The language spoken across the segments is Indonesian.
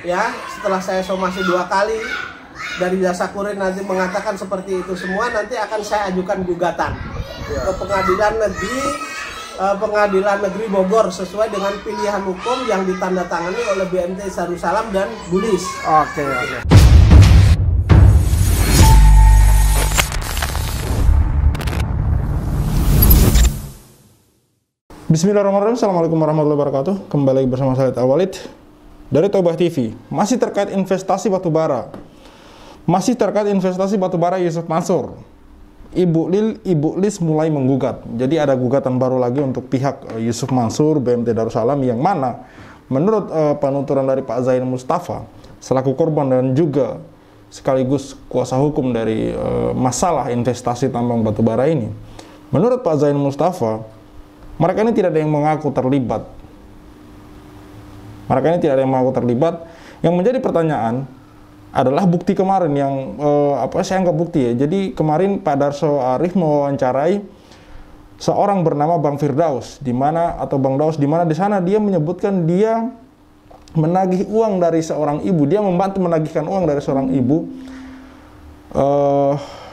ya, setelah saya somasi 2 kali dari jasa kurir nanti mengatakan seperti itu semua, nanti akan saya ajukan gugatan ke Pengadilan Negeri Bogor sesuai dengan pilihan hukum yang ditandatangani oleh BMT Darussalam dan Bulis. Oke. Bismillahirrahmanirrahim. Assalamualaikum warahmatullahi wabarakatuh. Kembali bersama saya Al-Walid dari Tobah TV. Masih terkait investasi batubara. Yusuf Mansur. Ibu Lis mulai menggugat. Jadi ada gugatan baru lagi untuk pihak Yusuf Mansur, BMT Darussalam, yang mana menurut penuturan dari Pak Zain Mustafa selaku korban dan juga sekaligus kuasa hukum dari masalah investasi tambang batubara ini. Menurut Pak Zain Mustafa, mereka ini tidak ada yang mengaku terlibat. Yang menjadi pertanyaan adalah bukti kemarin yang saya anggap bukti ya. Jadi kemarin Pak Darso Arif mewawancarai seorang bernama Bang Firdaus, di mana di sana dia menyebutkan dia menagih uang dari seorang ibu. Dia membantu menagihkan uang dari seorang ibu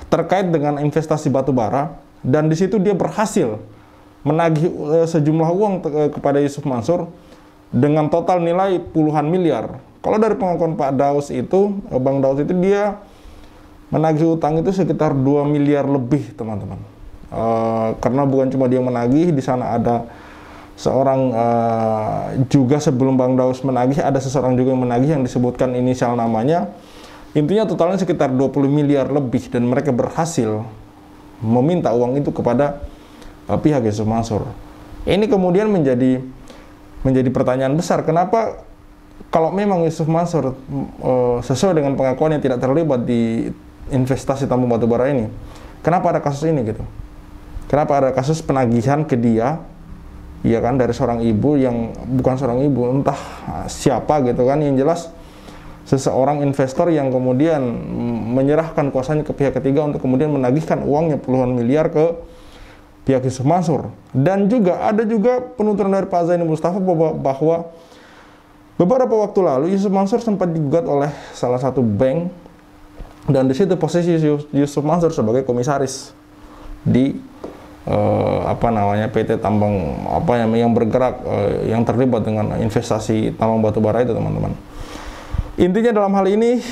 terkait dengan investasi batubara, dan di situ dia berhasil menagih sejumlah uang kepada Yusuf Mansur dengan total nilai puluhan miliar. Kalau dari pengakuan Pak Daus itu, Bang Daus itu, dia menagih utang itu sekitar 2 miliar lebih, teman-teman. Karena bukan cuma dia menagih, di sana ada seorang juga sebelum Bang Daus menagih, ada seseorang juga yang menagih yang disebutkan inisial namanya. Intinya totalnya sekitar 20 miliar lebih, dan mereka berhasil meminta uang itu kepada pihak Yusuf Mansur. Ini kemudian menjadi pertanyaan besar, kenapa kalau memang Yusuf Mansur sesuai dengan pengakuannya tidak terlibat di investasi tambang batubara ini, kenapa ada kasus ini gitu? Kenapa ada kasus penagihan ke dia, ya kan, dari seorang ibu yang bukan seorang ibu, entah siapa gitu kan, yang jelas seseorang investor yang kemudian menyerahkan kuasanya ke pihak ketiga untuk kemudian menagihkan uangnya puluhan miliar ke pihak Yusuf Mansur. Dan juga ada penuturan dari Pak Zain Mustafa bahwa beberapa waktu lalu Yusuf Mansur sempat digugat oleh salah satu bank, dan di situ posisi Yusuf Mansur sebagai komisaris di PT tambang yang bergerak yang terlibat dengan investasi tambang batubara itu, teman-teman. Intinya dalam hal ini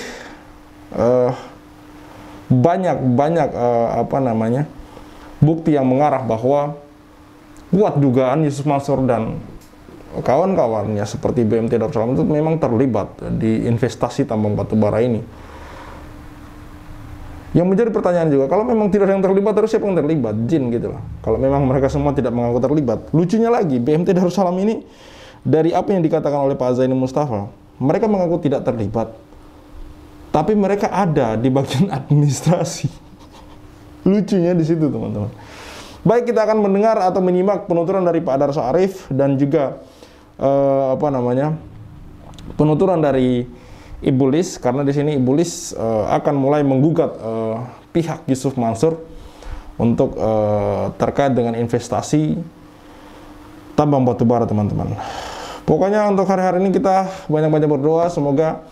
banyak bukti yang mengarah bahwa kuat dugaan Yusuf Mansur dan kawan-kawannya seperti BMT Darussalam itu memang terlibat di investasi tambang batubara ini. Yang menjadi pertanyaan juga, kalau memang tidak ada yang terlibat, terus siapa yang terlibat? Jin gitu loh. Kalau memang mereka semua tidak mengaku terlibat. Lucunya lagi, BMT Darussalam ini, dari apa yang dikatakan oleh Pak Zain Mustafa, mereka mengaku tidak terlibat, tapi mereka ada di bagian administrasi. Lucunya di situ, teman-teman. Baik, kita akan mendengar atau menyimak penuturan dari Pak Darso Arif dan juga penuturan dari Ibu Lis, karena di sini Ibu Lis akan mulai menggugat pihak Yusuf Mansur untuk terkait dengan investasi tambang batubara, teman-teman. Pokoknya untuk hari-hari ini kita banyak-banyak berdoa, semoga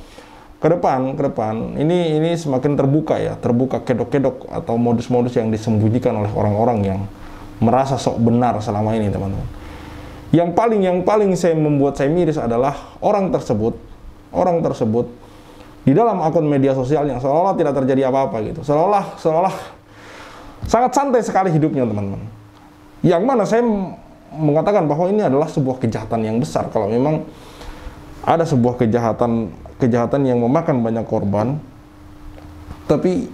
ke depan ini semakin terbuka kedok-kedok atau modus-modus yang disembunyikan oleh orang-orang yang merasa sok benar selama ini, teman-teman. Yang paling membuat saya miris adalah orang tersebut di dalam akun media sosial yang seolah tidak terjadi apa-apa gitu, seolah sangat santai sekali hidupnya, teman-teman. Yang mana saya mengatakan bahwa ini adalah sebuah kejahatan yang besar. Kalau memang ada sebuah kejahatan yang memakan banyak korban, tapi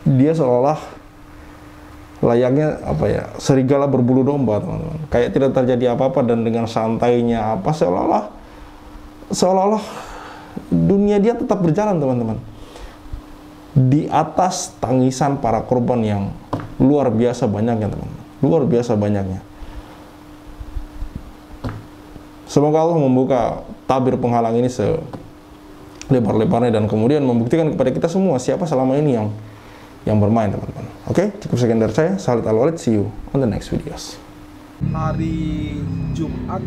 dia seolah layaknya serigala berbulu domba, teman-teman. Kayak tidak terjadi apa-apa, dan dengan santainya seolah-olah dunia dia tetap berjalan, teman-teman, di atas tangisan para korban yang luar biasa banyaknya, teman-teman. Luar biasa banyaknya. Semoga Allah membuka tabir penghalang ini selebar-lebarnya, dan kemudian membuktikan kepada kita semua siapa selama ini yang bermain, teman-teman. Oke, cukup sekian dari saya, Khalid Al-Walid. See you on the next videos. Hari Jumat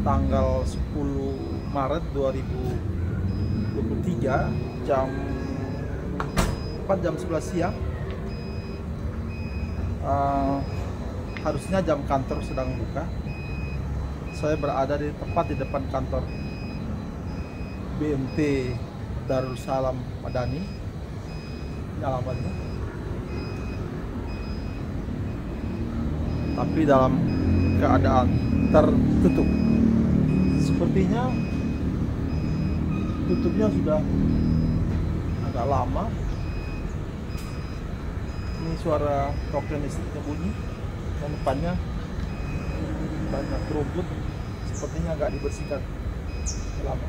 tanggal 10 Maret 2023 23 jam 11 siang. Harusnya jam kantor sedang buka. Saya berada di tepat di depan kantor BMT Darussalam Madani, alamatnya. Tapi dalam keadaan tertutup. Sepertinya tutupnya sudah agak lama. Ini suara token listriknya bunyi, dan depannya banyak rumput, sepertinya agak dibersihkan lama.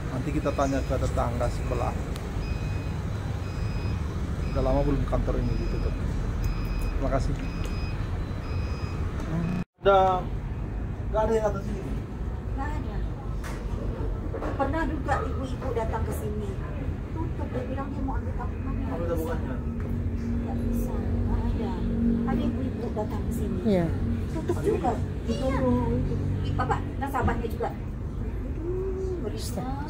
Nanti kita tanya ke tetangga sebelah. Udah lama belum kantor ini ditutup. Terima kasih. Nggak ada yang atas sini. Nggak ada. Pernah juga ibu-ibu datang ke sini. Tutup, dia bilang dia mau ambil tabungannya. Ambil tabungannya. Nggak bisa, nggak ada. Ada ibu-ibu datang ke sini. Iya. Tutup juga. Iya. Bapak, nasabahnya juga. Berisah.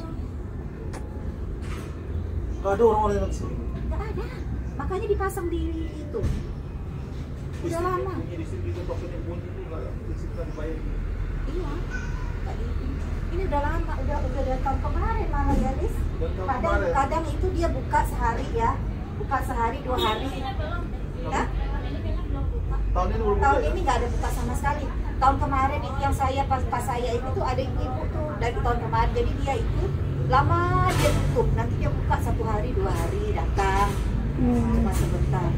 Nggak ada orang-orang yang atas sini. Nggak ada. Makanya dipasang di itu. Udah lama. Itu tokennya bunyi itu nggak bisa dibayar. Iya. Ini udah lama, udah dari tahun kemarin malah ya, Lis. Kadang itu dia buka sehari ya, buka sehari 2 hari. Ya? Tahun ini belum Tahun buka, ini nggak ada buka sama sekali. Tahun kemarin itu yang saya pas saya itu tuh ada ibu tuh dari tahun kemarin, jadi dia itu lama dia tutup, nanti dia buka 1 hari 2 hari datang, cuma sebentar.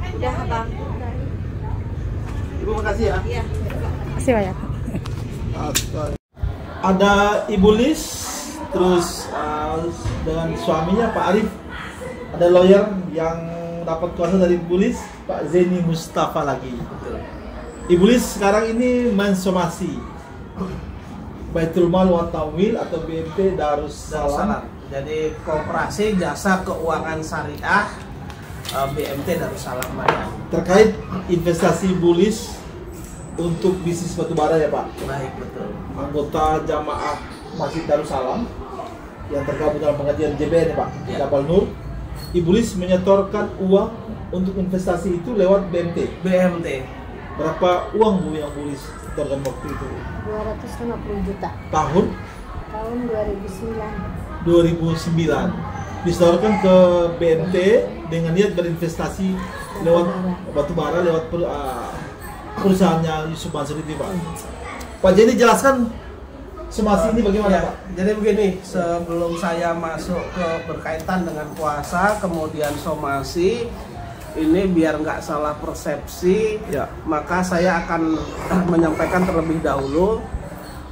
Udah abang. Ibu makasih ya. Iya. Masih banyak. Ada Ibu Lis, terus dengan suaminya Pak Arif, ada lawyer yang dapat kuasa dari Ibu Lis, Pak Zeni Mustafa lagi. Ibu Lis sekarang ini mensomasi Baitul Mal wa Tamwil atau BMT Darussalam. Jadi Koperasi Jasa Keuangan Syariah BMT Darussalam Madani. Terkait investasi Ibu Lis untuk bisnis batubara ya Pak. Baik, betul. Anggota jamaah Masjid Darussalam yang tergabung dalam pengajian JBN ya Pak, Ya. Jabal Nur. Ibu Lis menyetorkan uang untuk investasi itu lewat BMT. BMT. Berapa uang Bu yang Bu Lis setorkan waktu itu? 250 juta Tahun tahun 2009. 2009 disetorkan ke BMT dengan niat berinvestasi lewat batubara, lewat perusahaannya Yusuf Mansur itu Pak. Pak Jenny jelaskan somasi ini bagaimana Ya, Pak? jadi begini, sebelum saya masuk ke berkaitan dengan puasa, kemudian somasi, ini biar nggak salah persepsi, Ya. maka saya akan menyampaikan terlebih dahulu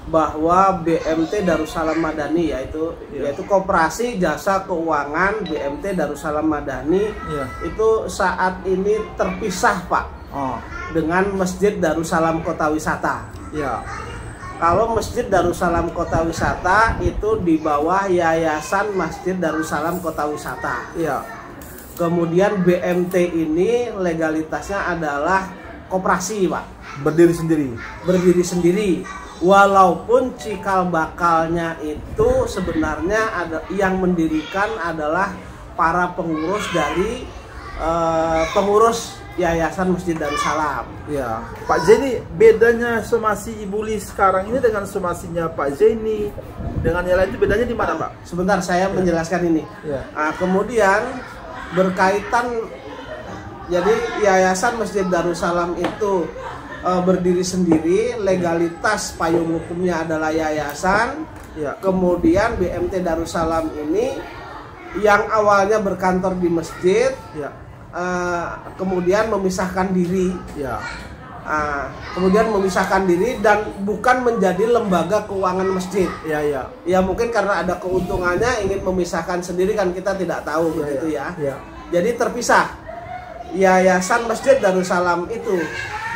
bahwa BMT Darussalam Madani yaitu Koperasi Jasa Keuangan BMT Darussalam Madani Ya. itu saat ini terpisah Pak Oh, dengan Masjid Darussalam Kota Wisata. ya. Kalau Masjid Darussalam Kota Wisata itu di bawah Yayasan Masjid Darussalam Kota Wisata. Ya. Kemudian BMT ini legalitasnya adalah koperasi, Pak. Berdiri sendiri. Berdiri sendiri. Walaupun cikal bakalnya itu sebenarnya ada yang mendirikan adalah para pengurus dari pengurus Yayasan Masjid Darussalam. Ya, Pak Zeni, bedanya somasi Ibu Lis sekarang ini dengan somasinya Pak Zeni dengan yang lain itu bedanya di mana Pak? Sebentar saya menjelaskan ini. Ya. Nah, kemudian berkaitan, jadi Yayasan Masjid Darussalam itu berdiri sendiri, legalitas payung hukumnya adalah yayasan. Ya. Kemudian BMT Darussalam ini yang awalnya berkantor di masjid, Ya. kemudian memisahkan diri. Ya. Kemudian memisahkan diri dan bukan menjadi lembaga keuangan masjid. Ya, ya. Ya mungkin karena ada keuntungannya ingin memisahkan sendiri, kan kita tidak tahu begitu ya. Ya. Jadi terpisah. Yayasan Masjid Darussalam itu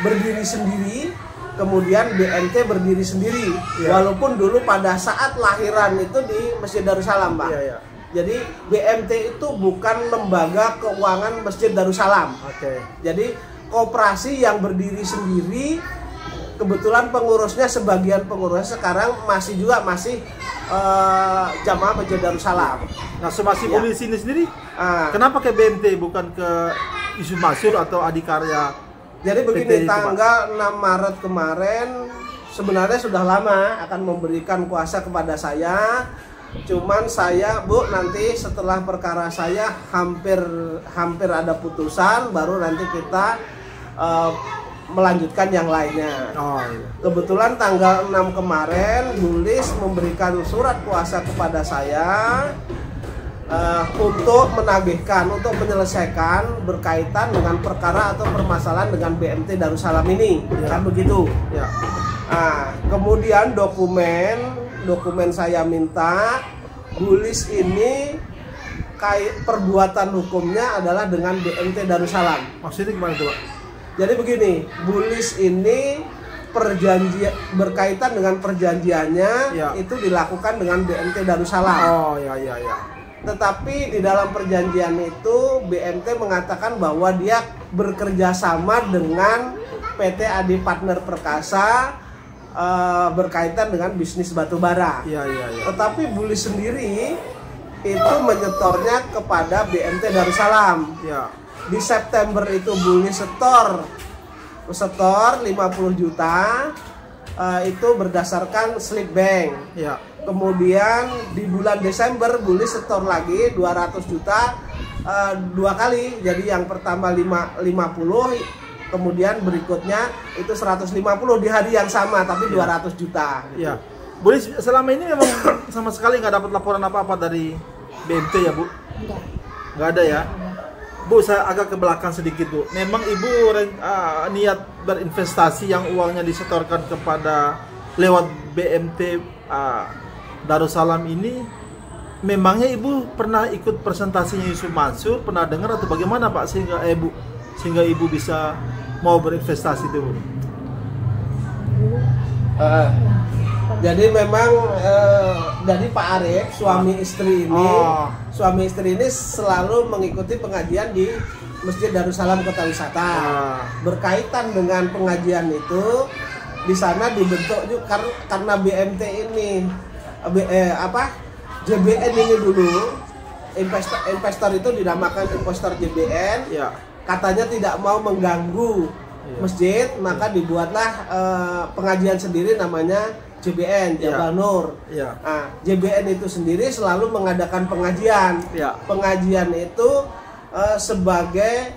berdiri sendiri, kemudian BMT berdiri sendiri. Ya. Walaupun dulu pada saat lahiran itu di Masjid Darussalam, Pak. Ya, ya. Jadi BMT itu bukan lembaga keuangan Masjid Darussalam. Oke. Jadi koperasi yang berdiri sendiri, kebetulan pengurusnya, sebagian pengurusnya sekarang masih Jamaah Masjid Darussalam. Nah, somasi Ya. Bulis ini sendiri, Ah, kenapa ke BMT bukan ke Isu Mansur atau Adikarya? jadi PT begini, itu, Pak? tanggal 6 Maret kemarin sebenarnya sudah lama akan memberikan kuasa kepada saya. Cuman saya, Bu, nanti setelah perkara saya hampir ada putusan, baru nanti kita melanjutkan yang lainnya. Oh, iya. Kebetulan tanggal 6 kemarin Bulis memberikan surat kuasa kepada saya untuk menagihkan, untuk menyelesaikan berkaitan dengan perkara atau permasalahan dengan BMT Darussalam ini. Ya. Kan begitu. Ya. Nah, kemudian dokumen saya minta Bulis ini perbuatan hukumnya adalah dengan BMT Darussalam. Maksudnya gimana tuh, Pak? Jadi begini, Bulis ini berkaitan dengan perjanjiannya Ya. itu dilakukan dengan BMT Darussalam. Oh, ya. Tetapi di dalam perjanjian itu BMT mengatakan bahwa dia bekerja sama dengan PT Adi Partner Perkasa berkaitan dengan bisnis batubara. Iya. Tetapi Bulis sendiri itu menyetornya kepada BMT Darussalam. Ya. Di September itu Bulis setor 50 juta itu berdasarkan slip bank. Ya. Kemudian di bulan Desember Bulis setor lagi 200 juta 2 kali. Jadi yang pertama 50, kemudian berikutnya itu 150 di hari yang sama tapi 200 juta. Ya. Bulis selama ini memang sama sekali nggak dapat laporan apa-apa dari BMT ya, Bu? Enggak. Nggak ada ya? Bu, saya agak ke belakang sedikit, Bu. Memang Ibu niat berinvestasi yang uangnya disetorkan kepada lewat BMT Darussalam ini, memangnya Ibu pernah ikut presentasinya Yusuf Mansur, pernah dengar atau bagaimana, Pak, sehingga Ibu bisa mau berinvestasi itu, Bu? Jadi memang dari Pak Arif suami istri ini selalu mengikuti pengajian di Masjid Darussalam Kota Wisata. Berkaitan dengan pengajian itu, di sana dibentuk juga karena BMT ini JBN ini dulu investor itu dinamakan investor JBN. Ya. Katanya tidak mau mengganggu masjid, maka dibuatlah pengajian sendiri namanya JBN, Jabal Nur. Ya. Nah, JBN itu sendiri selalu mengadakan pengajian. Ya. Pengajian itu sebagai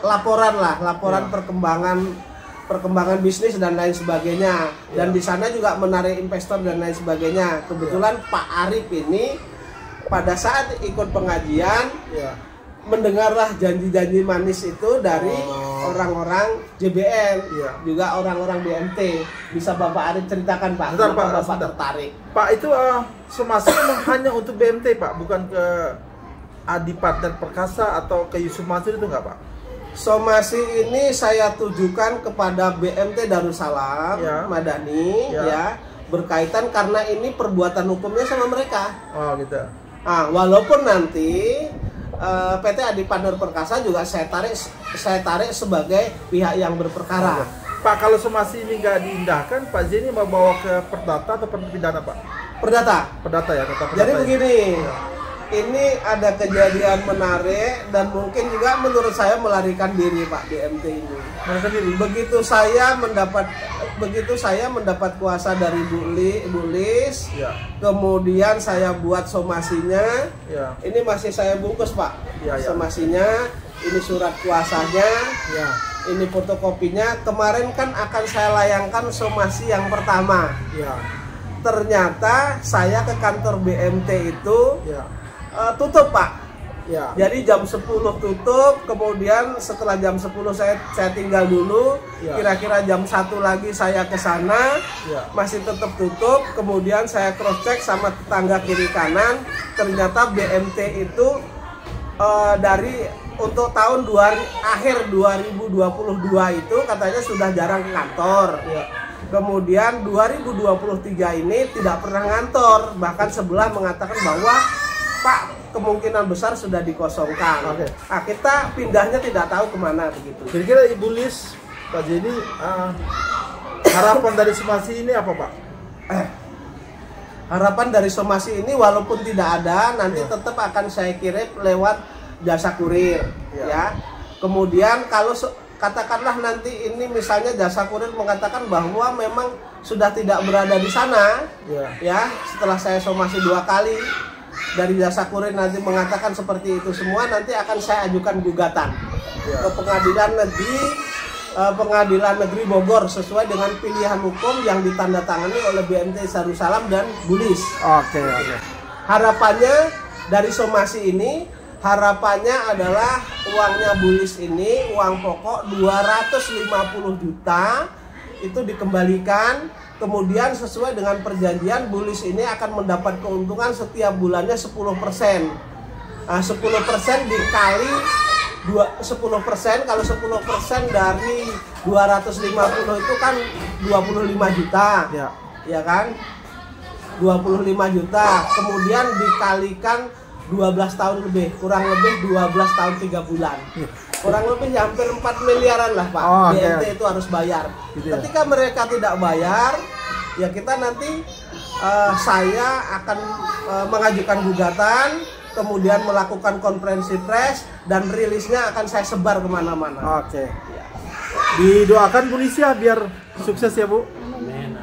laporan Ya. perkembangan bisnis dan lain sebagainya. Dan Ya. di sana juga menarik investor dan lain sebagainya. Kebetulan Pak Arif ini pada saat ikut pengajian Ya. mendengarlah janji-janji manis itu dari orang-orang JBN, juga orang-orang BMT. Bisa Bapak Arif ceritakan, Pak, Bentar, kenapa Pak, Bapak sebentar. tertarik? Pak, itu somasi memang hanya untuk BMT, Pak, bukan ke Adi Partner Perkasa atau ke Yusuf Mansur itu enggak, Pak? Somasi ini saya tujukan kepada BMT Darussalam Ya. Madani, Ya. ya, berkaitan karena ini perbuatan hukumnya sama mereka. Oh, gitu. Nah, walaupun nanti PT Adi Partner Perkasa juga saya tarik sebagai pihak yang berperkara. Pak, kalau somasi ini nggak diindahkan, Pak Zeni mau bawa ke perdata atau pidana, Pak? Perdata. Perdata ya, tetap perdata. Jadi ya? begini, ini ada kejadian menarik dan mungkin juga menurut saya melarikan diri, Pak, BMT ini. Mereka sendiri. Begitu saya mendapat kuasa dari Bulis, Ya. kemudian saya buat somasinya. Ya. Ini masih saya bungkus, Pak. Ya, ya. Somasinya, ini surat kuasanya, Ya. ini fotokopinya. Kemarin kan akan saya layangkan somasi yang pertama. Ya. Ternyata saya ke kantor BMT itu Ya. tutup, Pak. Ya. Jadi jam 10 tutup, kemudian setelah jam 10 saya tinggal dulu. Ya. Kira-kira jam 1 lagi saya ke sana. Ya. Masih tetap tutup. Kemudian saya cross check sama tetangga kiri kanan. Ternyata BMT itu dari untuk tahun akhir 2022 itu katanya sudah jarang ke kantor. Ya. Kemudian 2023 ini tidak pernah ngantor, bahkan sebelah mengatakan bahwa Pak, kemungkinan besar sudah dikosongkan. Oke. Nah, kita pindahnya tidak tahu kemana begitu. Kira-kira Ibu Lis Pak Zeni, harapan dari somasi ini apa Pak? Harapan dari somasi ini walaupun tidak ada, nanti tetap akan saya kirim lewat jasa kurir, ya. Kemudian kalau katakanlah nanti ini misalnya jasa kurir mengatakan bahwa memang sudah tidak berada di sana, ya. Setelah saya somasi 2 kali dari jasa kurir nanti mengatakan seperti itu semua, nanti akan saya ajukan gugatan ke Pengadilan Negeri Bogor sesuai dengan pilihan hukum yang ditandatangani oleh BMT Darussalam dan Bulis. Oke. Harapannya dari somasi ini, harapannya adalah uangnya Bulis ini, uang pokok 250 juta itu dikembalikan. Kemudian sesuai dengan perjanjian, Bulis ini akan mendapat keuntungan setiap bulannya 10%. 10% dikali 10%, kalau 10% dari 250 itu kan 25 juta, ya kan? 25 juta, kemudian dikalikan 12 tahun lebih, kurang lebih 12 tahun 3 bulan. Kurang lebih hampir 4 miliaran lah Pak, BMT itu harus bayar. Ketika mereka tidak bayar, ya kita nanti saya akan mengajukan gugatan, kemudian melakukan konferensi pers dan rilisnya akan saya sebar kemana-mana. Oke. Didoakan Bu Lis ya biar sukses ya Bu.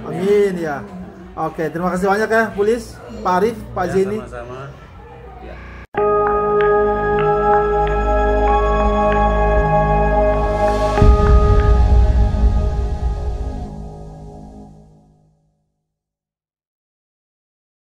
Amin ya. Oke, terima kasih banyak ya Bu Lis, Pak Arif, Pak Zeni. Sama-sama.